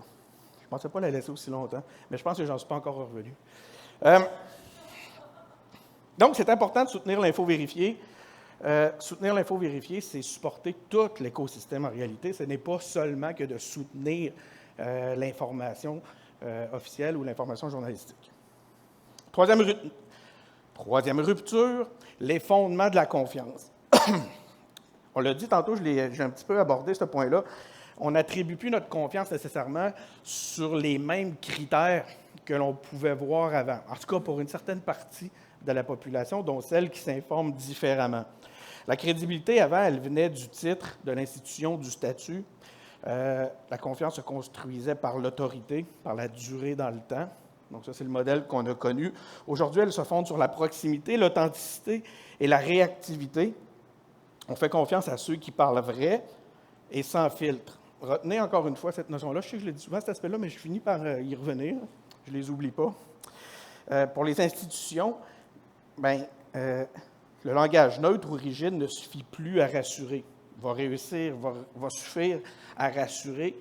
Je ne pensais pas la laisser aussi longtemps, mais je pense que j'en suis pas encore revenu. Donc, c'est important de soutenir l'info vérifiée. Soutenir l'info vérifiée, c'est supporter tout l'écosystème en réalité. Ce n'est pas seulement que de soutenir l'information officielle ou l'information journalistique. Troisième rupture, les fondements de la confiance. On l'a dit tantôt, j'ai un petit peu abordé ce point-là. On n'attribue plus notre confiance nécessairement sur les mêmes critères que l'on pouvait voir avant. En tout cas, pour une certaine partie de la population, dont celle qui s'informe différemment. La crédibilité, avant, elle venait du titre, de l'institution, du statut. La confiance se construisait par l'autorité, par la durée dans le temps. Donc ça, c'est le modèle qu'on a connu. Aujourd'hui, elle se fonde sur la proximité, l'authenticité et la réactivité. On fait confiance à ceux qui parlent vrai et sans filtre. Retenez encore une fois cette notion-là. Je sais que je le dis souvent, cet aspect-là, mais je finis par y revenir. Je ne les oublie pas. Pour les institutions, le langage neutre ou rigide ne suffit plus à rassurer. Va suffire à rassurer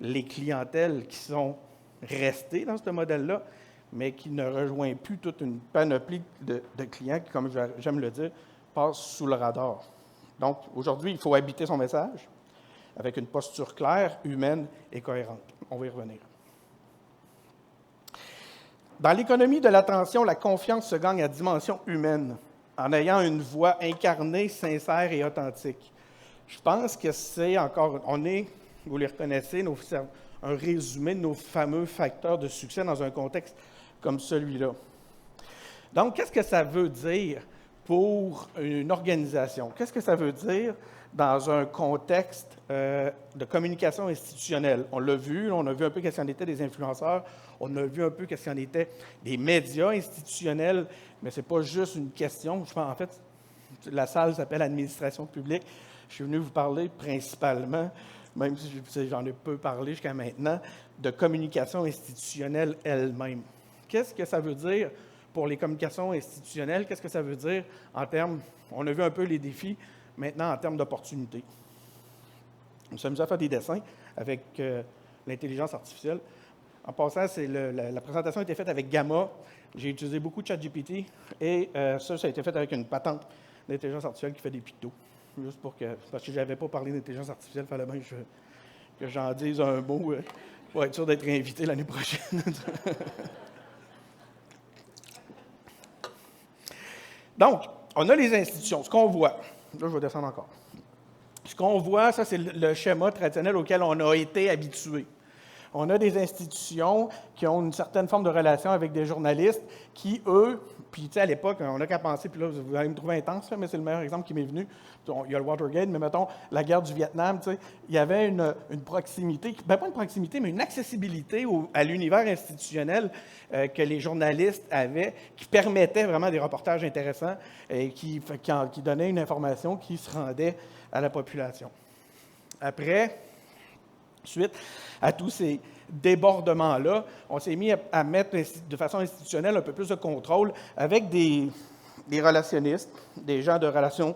les clientèles qui sont restées dans ce modèle-là, mais qui ne rejoignent plus toute une panoplie de clients qui, comme j'aime le dire, passent sous le radar. Donc, aujourd'hui, il faut habiter son message avec une posture claire, humaine et cohérente. On va y revenir. Dans l'économie de l'attention, la confiance se gagne à dimension humaine, en ayant une voix incarnée, sincère et authentique. Je pense que vous les reconnaissez, un résumé de nos fameux facteurs de succès dans un contexte comme celui-là. Donc, qu'est-ce que ça veut dire pour une organisation? Qu'est-ce que ça veut dire dans un contexte de communication institutionnelle? On l'a vu, on a vu un peu qu'est-ce qu'il en était des influenceurs, on a vu un peu qu'est-ce qu'il en était des médias institutionnels, mais ce n'est pas juste une question. Je pense, en fait, la salle s'appelle Administration publique. Je suis venu vous parler principalement, même si j'en ai peu parlé jusqu'à maintenant, de communication institutionnelle elle-même. Qu'est-ce que ça veut dire pour les communications institutionnelles? Qu'est-ce que ça veut dire en termes, on a vu un peu les défis, maintenant en termes d'opportunités. Nous sommes amusés à faire des dessins avec l'intelligence artificielle. En passant, la présentation a été faite avec Gamma. J'ai utilisé beaucoup de ChatGPT et ça a été fait avec une patente d'intelligence artificielle qui fait des pictos. Juste parce que je n'avais pas parlé d'intelligence artificielle, il fallait bien que j'en dise un mot pour être sûr d'être invité l'année prochaine. Donc, on a les institutions. Ce qu'on voit, là, je vais descendre encore. Ce qu'on voit, ça, c'est le schéma traditionnel auquel on a été habitué. On a des institutions qui ont une certaine forme de relation avec des journalistes qui, eux, puis tu sais, à l'époque, on n'a qu'à penser, puis là, vous allez me trouver intense, mais c'est le meilleur exemple qui m'est venu. Il y a le Watergate, mais mettons, la guerre du Vietnam, tu sais, il y avait une proximité, pas une proximité, mais une accessibilité à l'univers institutionnel que les journalistes avaient, qui permettait vraiment des reportages intéressants et qui donnaient une information qui se rendait à la population. Après, suite à tous ces débordements-là, on s'est mis à mettre de façon institutionnelle un peu plus de contrôle avec des relationnistes, des gens de relations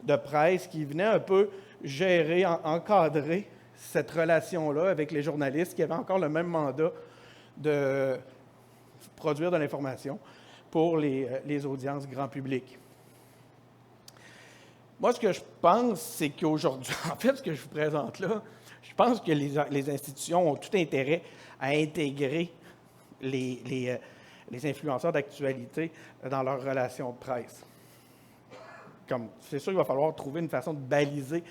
de presse qui venaient un peu gérer, encadrer cette relation-là avec les journalistes qui avaient encore le même mandat de produire de l'information pour les audiences grand public. Moi, ce que je pense, c'est qu'aujourd'hui, en fait, ce que je vous présente là, je pense que les institutions ont tout intérêt à intégrer les influenceurs d'actualité dans leurs relations de presse. C'est sûr qu'il va falloir trouver une façon de baliser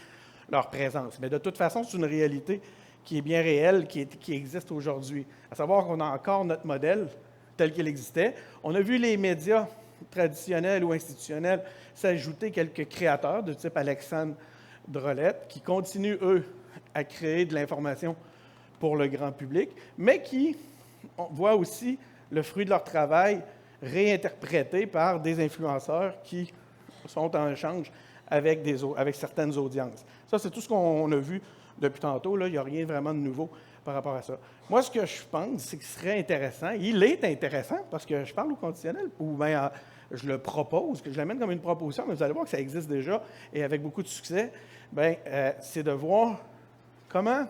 leur présence. Mais de toute façon, c'est une réalité qui est bien réelle, qui existe aujourd'hui. À savoir qu'on a encore notre modèle tel qu'il existait. On a vu les médias traditionnels ou institutionnels s'ajouter quelques créateurs de type Alexandre Drolette qui continuent, eux, à créer de l'information pour le grand public, mais qui voient aussi le fruit de leur travail réinterprété par des influenceurs qui sont en échange avec certaines audiences. Ça, c'est tout ce qu'on a vu depuis tantôt. Là. Il n'y a rien vraiment de nouveau par rapport à ça. Moi, ce que je pense, c'est qu'il serait intéressant, il est intéressant, parce que je parle au conditionnel, ou bien je le propose, que je l'amène comme une proposition, mais vous allez voir que ça existe déjà, et avec beaucoup de succès, c'est de voir comment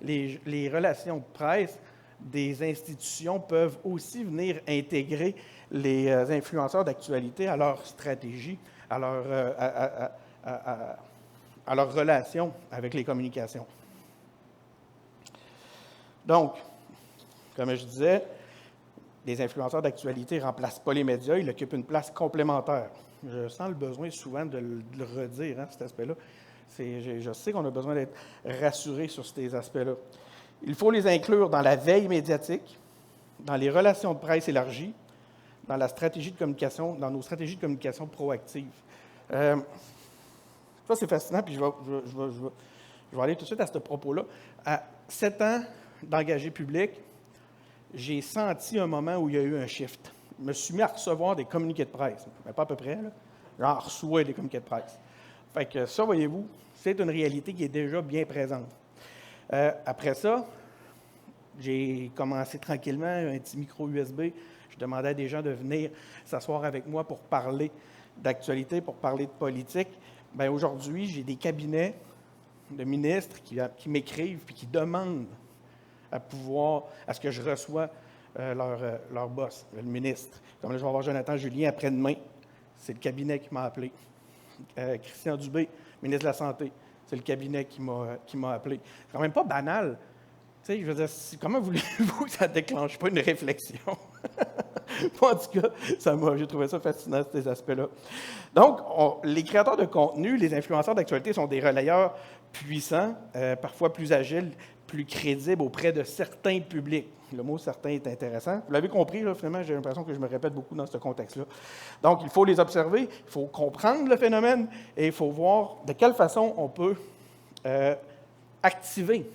les relations de presse des institutions peuvent aussi venir intégrer les influenceurs d'actualité à leur stratégie, à leur relation avec les communications. Donc, comme je disais, les influenceurs d'actualité ne remplacent pas les médias, ils occupent une place complémentaire. Je sens le besoin souvent de le redire, cet aspect-là. Je sais qu'on a besoin d'être rassuré sur ces aspects-là. Il faut les inclure dans la veille médiatique, dans les relations de presse élargies, dans la stratégie de communication, dans nos stratégies de communication proactives. Ça, c'est fascinant, puis je vais aller tout de suite à ce propos-là. À 7 ans d'engagé public, j'ai senti un moment où il y a eu un shift. Je me suis mis à recevoir des communiqués de presse, mais pas à peu près, là. J'en reçois des communiqués de presse. Fait que ça, voyez-vous, c'est une réalité qui est déjà bien présente. Après ça, j'ai commencé tranquillement, un petit micro USB. Je demandais à des gens de venir s'asseoir avec moi pour parler d'actualité, pour parler de politique. Bien, aujourd'hui, j'ai des cabinets de ministres qui m'écrivent et qui demandent à ce que je reçoive leur boss, le ministre. Comme là, je vais avoir Jonathan Julien après-demain. C'est le cabinet qui m'a appelé. Christian Dubé, ministre de la Santé, c'est le cabinet qui m'a appelé. C'est quand même pas banal. Tu sais, je veux dire, comment voulez-vous que ça ne déclenche pas une réflexion? Moi, en tout cas, j'ai trouvé ça fascinant, ces aspects-là. Donc, les créateurs de contenu, les influenceurs d'actualité sont des relayeurs puissants, parfois plus agiles, plus crédibles auprès de certains publics. Le mot « certain » est intéressant. Vous l'avez compris, là, finalement, j'ai l'impression que je me répète beaucoup dans ce contexte-là. Donc, il faut les observer, il faut comprendre le phénomène et il faut voir de quelle façon on peut activer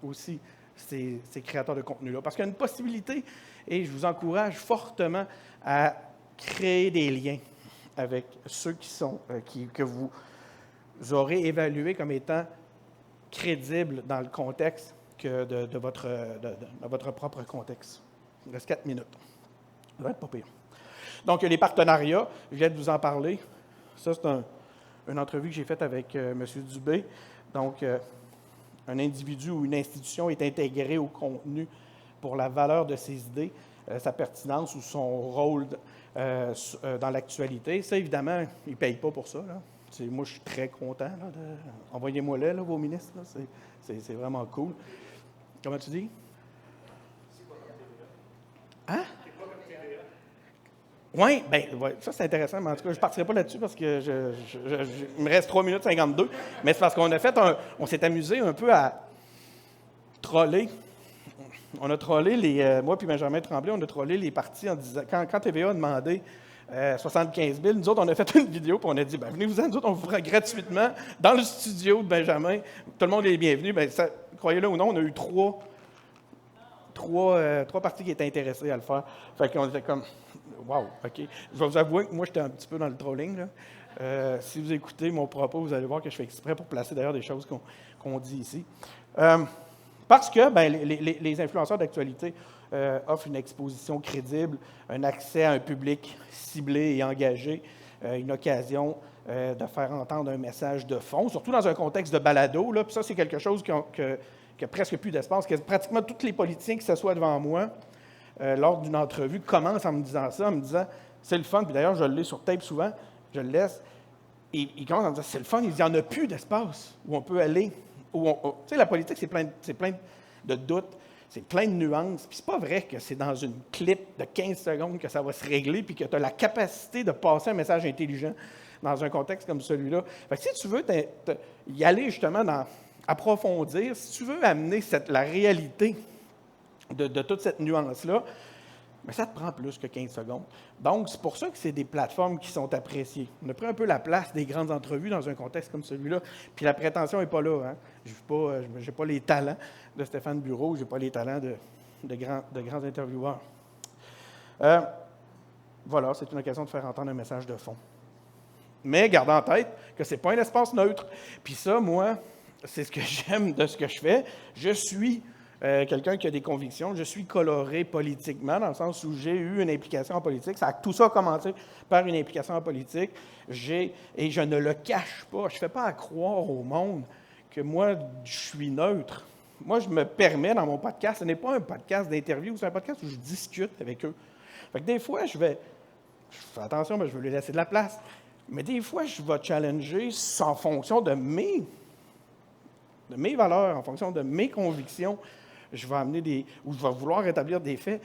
aussi ces créateurs de contenu-là. Parce qu'il y a une possibilité, et je vous encourage fortement à créer des liens avec ceux que vous aurez évalués comme étant crédibles dans le contexte de votre propre contexte. Il reste 4 minutes. Ça va être pas pire. Donc, il y a les partenariats. Je viens de vous en parler. Ça, c'est une entrevue que j'ai faite avec M. Dubé. Donc, un individu ou une institution est intégré au contenu pour la valeur de ses idées, sa pertinence ou son rôle dans l'actualité. Ça, évidemment, ils ne payent pas pour ça. Là. Moi, je suis très content. Là, envoyez-moi là, vos ministres. Là. C'est vraiment cool. Comment tu dis? Hein? Oui, bien, ouais, ça c'est intéressant, mais en tout cas, je ne partirai pas là-dessus parce que il me reste 3 minutes 52. Mais c'est parce qu'on on s'est amusé un peu à troller. On a trollé moi puis Benjamin Tremblay, on a trollé les partis en disant, quand TVA a demandé 75 000, nous autres, on a fait une vidéo puis on a dit, ben, venez-vous-en, nous autres, on vous fera gratuitement dans le studio de Benjamin. Tout le monde est bienvenu. Ben, croyez-le ou non, on a eu trois partis qui étaient intéressés à le faire. Fait qu'on était comme, wow, OK. Je vais vous avouer que moi, j'étais un petit peu dans le trolling, là. Si vous écoutez mon propos, vous allez voir que je fais exprès pour placer d'ailleurs des choses qu'on dit ici. Parce que les influenceurs d'actualité offrent une exposition crédible, un accès à un public ciblé et engagé, une occasion de faire entendre un message de fond, surtout dans un contexte de balado. Là, puis ça, c'est quelque chose qui a presque plus d'espace. Pratiquement tous les politiciens qui s'assoient devant moi, lors d'une entrevue, commencent en me disant ça, en me disant « c'est le fun », puis d'ailleurs, je le lis sur tape souvent, je le laisse, et ils commencent en me disant « c'est le fun », il n'y en a plus d'espace où on peut aller. Tu sais, la politique, c'est plein de doutes, c'est plein de nuances, puis c'est pas vrai que c'est dans une clip de 15 secondes que ça va se régler, puis que tu as la capacité de passer un message intelligent dans un contexte comme celui-là. Fait que si tu veux y aller justement approfondir, si tu veux amener la réalité de toute cette nuance-là, mais ça te prend plus que 15 secondes. Donc, c'est pour ça que c'est des plateformes qui sont appréciées. On a pris un peu la place des grandes entrevues dans un contexte comme celui-là. Puis la prétention n'est pas là. Hein? Je n'ai pas les talents de Stéphane Bureau, je n'ai pas les talents de grands intervieweurs. Voilà, c'est une occasion de faire entendre un message de fond. Mais gardez en tête que ce n'est pas un espace neutre. Puis ça, moi, c'est ce que j'aime de ce que je fais. Je suis quelqu'un qui a des convictions. Je suis coloré politiquement, dans le sens où j'ai eu une implication en politique. Tout ça a commencé par une implication en politique. Et je ne le cache pas. Je ne fais pas à croire au monde que moi, je suis neutre. Moi, je me permets dans mon podcast, ce n'est pas un podcast d'interview, c'est un podcast où je discute avec eux. Fait que des fois, je fais attention, mais je veux lui laisser de la place. Mais des fois, je vais challenger en fonction de mes valeurs, en fonction de mes convictions. Je vais amener ou je vais vouloir établir des faits,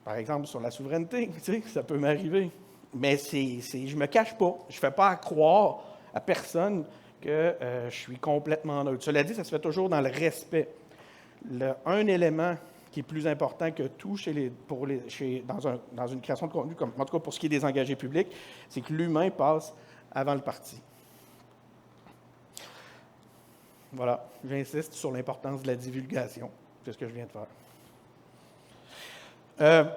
par exemple sur la souveraineté, tu sais, ça peut m'arriver. Mais je me cache pas, je ne fais pas à croire à personne que je suis complètement neutre. Cela dit, ça se fait toujours dans le respect. Un élément qui est plus important que tout dans une création de contenu, en tout cas pour ce qui est des engagés publics, c'est que l'humain passe avant le parti. Voilà, j'insiste sur l'importance de la divulgation. C'est ce que je viens de faire.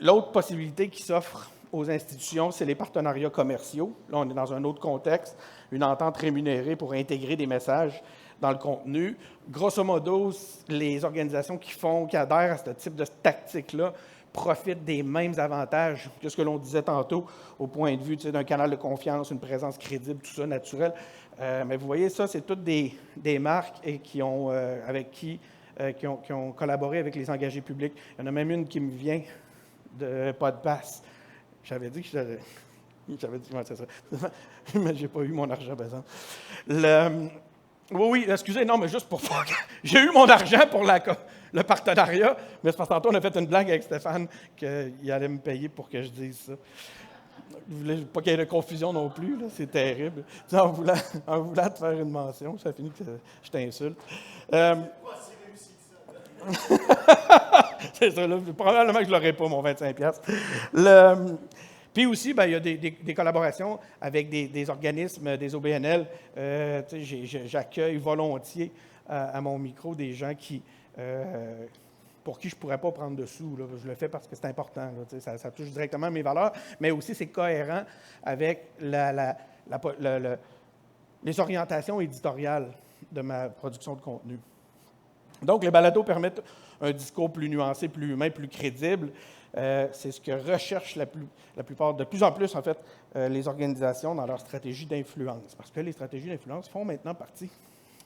L'autre possibilité qui s'offre aux institutions, c'est les partenariats commerciaux. Là, on est dans un autre contexte, une entente rémunérée pour intégrer des messages dans le contenu. Grosso modo, les organisations qui adhèrent à ce type de tactique-là profitent des mêmes avantages que ce que l'on disait tantôt au point de vue d'un canal de confiance, une présence crédible, tout ça, naturel. Mais vous voyez, ça, c'est toutes des marques qui ont collaboré avec les engagés publics. Il y en a même une qui me vient de Podpass. J'avais dit que j'avais dit, ouais, c'est ça. Mais je n'ai pas eu mon argent, par exemple. Oui, excusez, non, mais juste pour faire. J'ai eu mon argent pour le partenariat, mais c'est parce que tantôt, on a fait une blague avec Stéphane qu'il allait me payer pour que je dise ça. Je ne voulais pas qu'il y ait de confusion non plus, là, c'est terrible. En voulant te faire une mention, ça finit que je t'insulte. C'est ça, là, probablement que je ne l'aurais pas, mon 25$. Puis aussi, il y a des collaborations avec des organismes, des OBNL. J'accueille volontiers à mon micro des gens pour qui je ne pourrais pas prendre de sous. Là. Je le fais parce que c'est important. Là, ça touche directement à mes valeurs, mais aussi c'est cohérent avec les orientations éditoriales de ma production de contenu. Donc, les balados permettent un discours plus nuancé, plus humain, plus crédible. C'est ce que recherchent la plupart, de plus en plus, en fait, les organisations dans leur stratégie d'influence. Parce que les stratégies d'influence font maintenant partie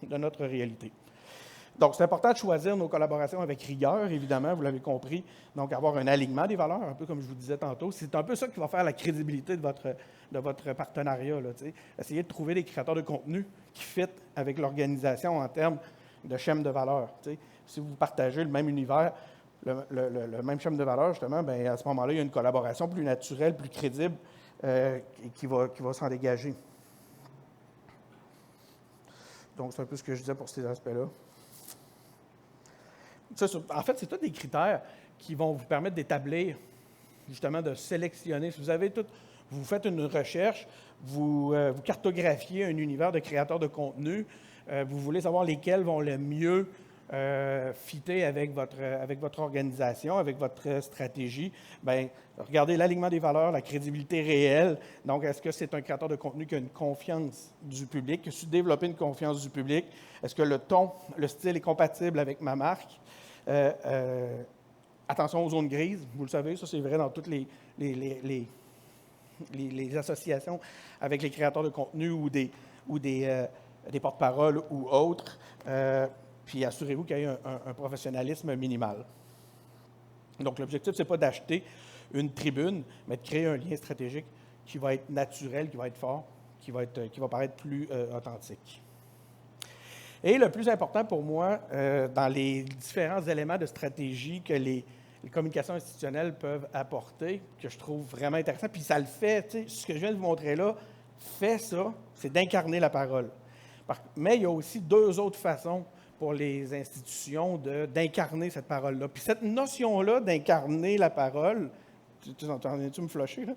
de notre réalité. Donc, c'est important de choisir nos collaborations avec rigueur, évidemment, vous l'avez compris. Donc, avoir un alignement des valeurs, un peu comme je vous disais tantôt. C'est un peu ça qui va faire la crédibilité de votre partenariat. Là, essayez de trouver des créateurs de contenu qui fit avec l'organisation en termes de schème de valeurs. Si vous partagez le même univers, le même schème de valeurs, justement, à ce moment-là, il y a une collaboration plus naturelle, plus crédible qui va s'en dégager. Donc, c'est un peu ce que je disais pour ces aspects-là. En fait, c'est tous des critères qui vont vous permettre d'établir, justement, de sélectionner. Si vous faites une recherche, vous cartographiez un univers de créateurs de contenu, vous voulez savoir lesquels vont le mieux fitter avec votre organisation, avec votre stratégie, regardez l'alignement des valeurs, la crédibilité réelle. Donc, est-ce que c'est un créateur de contenu qui a une confiance du public, qui a su développer une confiance du public? Est-ce que le ton, le style est compatible avec ma marque? Attention aux zones grises, vous le savez, ça c'est vrai dans toutes les associations avec les créateurs de contenu ou des porte-paroles ou autres. Puis assurez-vous qu'il y ait un professionnalisme minimal. Donc, l'objectif, ce n'est pas d'acheter une tribune, mais de créer un lien stratégique qui va être naturel, qui va être fort, qui va paraître plus authentique. Et le plus important pour moi, dans les différents éléments de stratégie que les communications institutionnelles peuvent apporter, que je trouve vraiment intéressant, puis ça le fait, ce que je viens de vous montrer là, fait ça, c'est d'incarner la parole. Mais il y a aussi deux autres façons pour les institutions d'incarner cette parole-là. Puis cette notion-là d'incarner la parole, tu me flusher, là?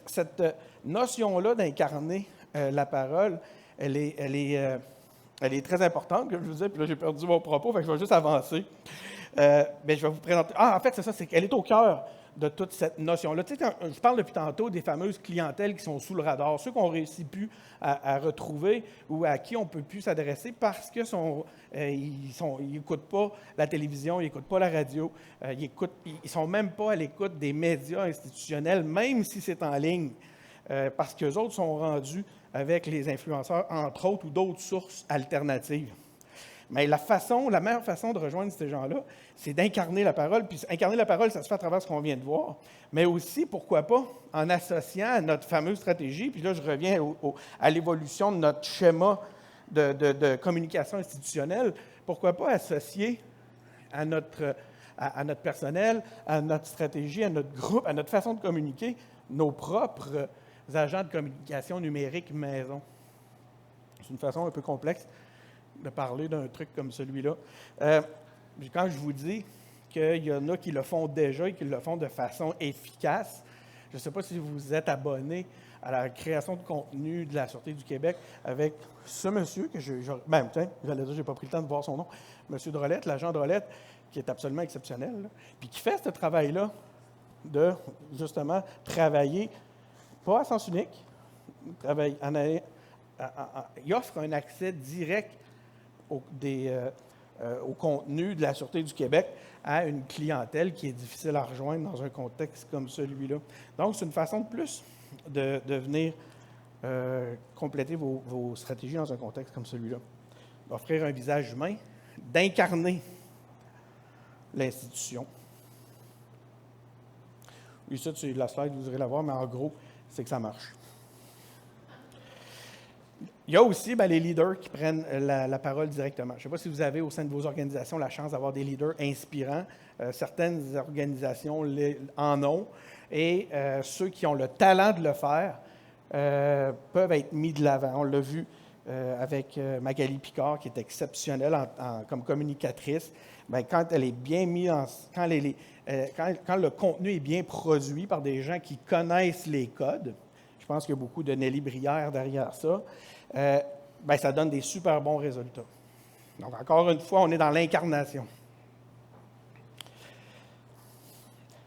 Cette notion-là d'incarner la parole, elle est très importante, comme je vous disais, puis là j'ai perdu mon propos, fait que je vais juste avancer. Je vais vous présenter. En fait, c'est ça, c'est qu'elle est au cœur de toute cette notion-là. Tu sais, je parle depuis tantôt des fameuses clientèles qui sont sous le radar, ceux qu'on ne réussit plus à retrouver ou à qui on ne peut plus s'adresser parce qu'ils n'écoutent pas la télévision, ils n'écoutent pas la radio, ils ne sont même pas à l'écoute des médias institutionnels, même si c'est en ligne, parce qu'eux autres sont rendus avec les influenceurs, entre autres, ou d'autres sources alternatives. Mais la meilleure façon de rejoindre ces gens-là, c'est d'incarner la parole. Puis incarner la parole, ça se fait à travers ce qu'on vient de voir, mais aussi, pourquoi pas, en associant à notre fameuse stratégie, puis là, je reviens à l'évolution de notre schéma de communication institutionnelle, pourquoi pas associer à notre personnel, à notre stratégie, à notre groupe, à notre façon de communiquer, nos propres agents de communication numérique maison. C'est une façon un peu complexe de parler d'un truc comme celui-là. Quand je vous dis qu'il y en a qui le font déjà et qui le font de façon efficace, Je ne sais pas si vous êtes abonné à la création de contenu de la Sûreté du Québec avec ce monsieur que j'allais dire, je n'ai pas pris le temps de voir son nom, M. Drolet, l'agent Drolet, qui est absolument exceptionnel, là, puis qui fait ce travail-là de, justement, travailler, pas à sens unique, il offre un accès direct au contenu de la Sûreté du Québec à une clientèle qui est difficile à rejoindre dans un contexte comme celui-là. Donc, c'est une façon de plus de venir compléter vos stratégies dans un contexte comme celui-là. D'offrir un visage humain, d'incarner l'institution. Ici, c'est la slide, vous irez la voir, mais en gros, c'est que ça marche. Il y a aussi les leaders qui prennent la parole directement. Je ne sais pas si vous avez au sein de vos organisations la chance d'avoir des leaders inspirants. Certaines organisations en ont. Et ceux qui ont le talent de le faire peuvent être mis de l'avant. On l'a vu avec Magali Picard, qui est exceptionnelle comme communicatrice. Quand elle est bien mise quand le contenu est bien produit par des gens qui connaissent les codes, je pense qu'il y a beaucoup de Nelly Brière derrière ça, ça donne des super bons résultats. Donc, encore une fois, on est dans l'incarnation.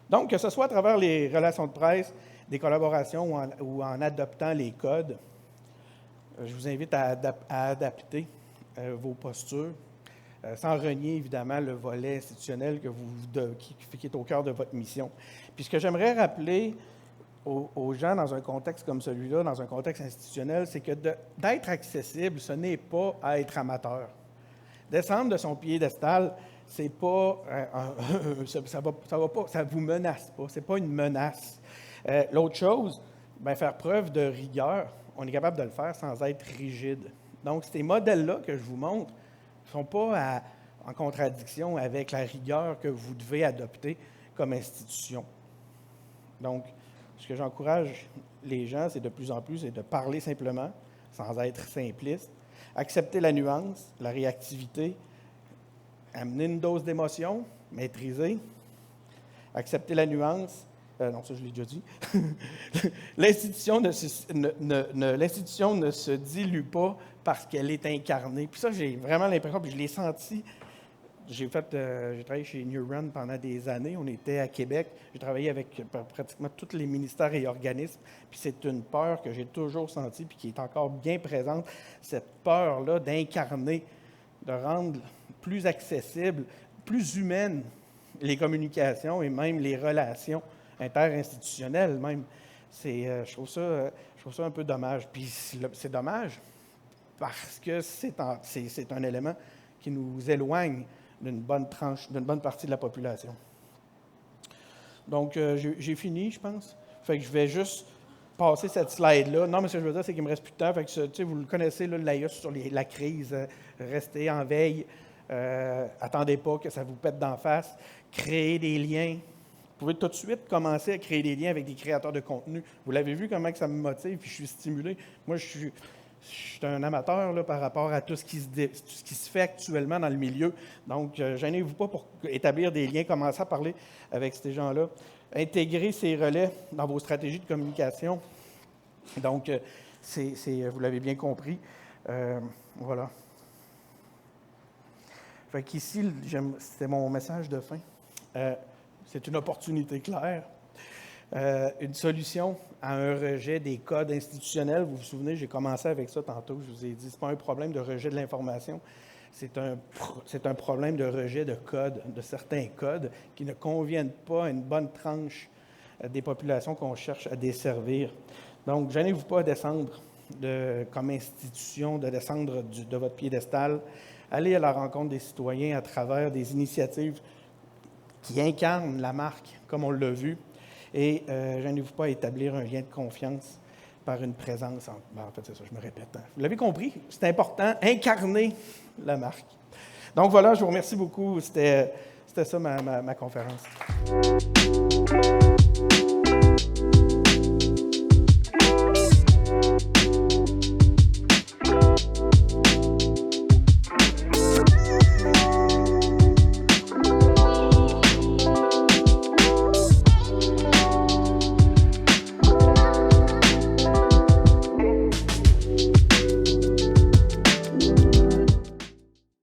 Donc, que ce soit à travers les relations de presse, des collaborations ou en adoptant les codes, je vous invite à adapter vos postures, sans renier évidemment le volet institutionnel qui est au cœur de votre mission. Puis ce que j'aimerais rappeler aux gens dans un contexte comme celui-là, dans un contexte institutionnel, c'est que d'être accessible, ce n'est pas être amateur. Descendre de son piédestal, c'est pas ça vous menace pas, c'est pas une menace. L'autre chose, faire preuve de rigueur, on est capable de le faire sans être rigide. Donc, ces modèles-là que je vous montre ne sont pas en contradiction avec la rigueur que vous devez adopter comme institution. Donc, ce que j'encourage les gens, c'est de plus en plus, c'est de parler simplement, sans être simpliste, accepter la nuance, la réactivité, amener une dose d'émotion, maîtriser, accepter la nuance. Non, ça, je l'ai déjà dit. L'institution ne se dilue pas parce qu'elle est incarnée. Puis ça, j'ai vraiment l'impression, puis je l'ai senti. J'ai travaillé chez New Run pendant des années. On était à Québec. J'ai travaillé avec pratiquement tous les ministères et organismes. Puis c'est une peur que j'ai toujours sentie, puis qui est encore bien présente, cette peur-là d'incarner, de rendre plus accessible, plus humaine les communications et même les relations interinstitutionnelles même. Je trouve ça un peu dommage. Puis c'est dommage parce que c'est un élément qui nous éloigne d'une bonne partie de la population. Donc, j'ai fini, je pense. Fait que je vais juste passer cette slide-là. Non, mais ce que je veux dire, c'est qu'il ne me reste plus de temps. Fait que, vous le connaissez, là, l'AIA sur la crise. Restez en veille. Attendez pas que ça vous pète d'en face. Créez des liens. Vous pouvez tout de suite commencer à créer des liens avec des créateurs de contenu. Vous l'avez vu comment que ça me motive, puis je suis stimulé. Moi, je suis un amateur là, par rapport à tout ce qui se fait actuellement dans le milieu. Donc, gênez-vous pas pour établir des liens, commencer à parler avec ces gens-là. Intégrer ces relais dans vos stratégies de communication. Donc, vous l'avez bien compris. Voilà. Fait qu'ici, c'était mon message de fin. C'est une opportunité claire. Une solution à un rejet des codes institutionnels. Vous vous souvenez, j'ai commencé avec ça tantôt. Je vous ai dit, ce n'est pas un problème de rejet de l'information. C'est un problème de rejet de codes, de certains codes qui ne conviennent pas à une bonne tranche des populations qu'on cherche à desservir. Donc, gênez-vous pas à descendre comme institution, de descendre de votre piédestal. Allez à la rencontre des citoyens à travers des initiatives qui incarnent la marque, comme on l'a vu. Et gênez-vous pas à établir un lien de confiance par une présence. En fait, c'est ça, je me répète. Hein. Vous l'avez compris? C'est important, incarner la marque. Donc voilà, je vous remercie beaucoup. C'était ça ma conférence.